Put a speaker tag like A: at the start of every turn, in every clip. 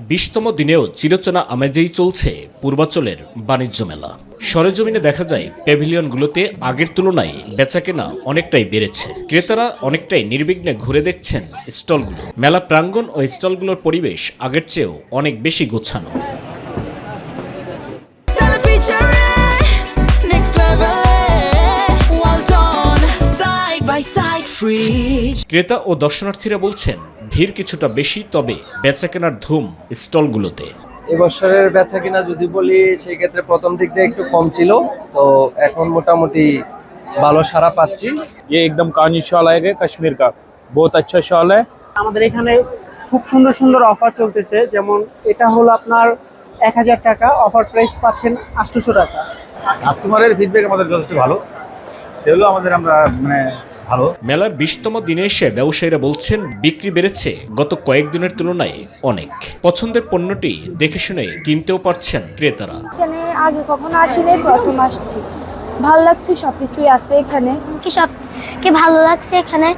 A: 20তম দিনেও চিরচেনা আমেজেই চলছে পূর্বাঞ্চলের বাণিজ্য মেলা। সরেজমিনে দেখা যায় প্যাভিলিয়নগুলোতে আগের তুলনায় বেচাকেনা অনেকটাই বেড়েছে। ক্রেতারা অনেকটাই নির্বিঘ্নে ঘুরে দেখছেন স্টলগুলো। মেলা প্রাঙ্গণ ও স্টলগুলোর পরিবেশ আগের চেয়েও অনেক বেশি গোছানো। ক্রেতা ও দর্শনার্থীরা বলছেন ভিড় কিছুটা বেশি, তবে বেচাকেনার ধুম স্টলগুলোতে।
B: এবছরের বেচা কিনা যদি বলি সেই ক্ষেত্রে প্রথম দিক দিয়ে একটু কম ছিল, তো এখন মোটামুটি ভালো সাড়া পাচ্ছি।
C: ये एकदम कानी शॉल आएगा कश्मीर का, बहुत अच्छा शॉल है।
D: আমাদের এখানে খুব সুন্দর সুন্দর অফার চলতেছে, যেমন এটা হলো আপনার 1000 টাকা, অফার প্রাইস পাচ্ছেন 800 টাকা।
E: কাস্টমারের ফিডব্যাক আমাদের যথেষ্ট ভালো, সেগুলো আমাদের আমরা ভালো।
A: মেলার 20তম দিনে এসে ব্যবসায়ীরা বলছেন বিক্রি বেড়েছে গত কয়েকদিনের তুলনায় অনেক। পছন্দের পণ্যটি দেখে শুনে কিনতেও পারছেন ক্রেতারা।
F: এখানে আগে কখনো আসিনি, প্রথম আসছি। ভালো লাগছে, সবকিছুই আছে এখানে।
G: সবকে ভালো লাগছে এখানে।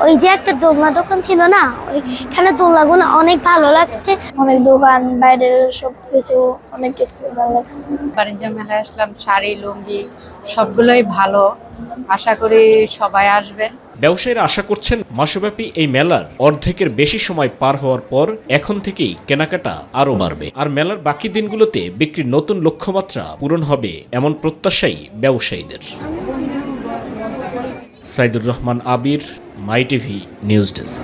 G: ওই যে একটা দোলনা দোকান ছিল না, ওইখানে দোলনাগুলো অনেক ভালো লাগছে। অনেক দোকান, বাইরের সবকিছু অনেক কিছু ভালো লাগছে।
H: বাণিজ্য মেলায় আসলাম, শাড়ি লুঙ্গি সবগুলোই ভালো, আশা করি সবাই আসবেন।
A: ব্যবসায়ীরা আশা করছেন মাসব্যাপী এই মেলার অর্ধেকের বেশি সময় পার হওয়ার পর এখন থেকেই কেনাকাটা আরও বাড়বে, আর মেলার বাকি দিনগুলোতে বিক্রির নতুন লক্ষ্যমাত্রা পূরণ হবে এমন প্রত্যাশাই ব্যবসায়ীদের। সাইদুর রহমান আবির, মাই টিভি নিউজ ডেস্ক।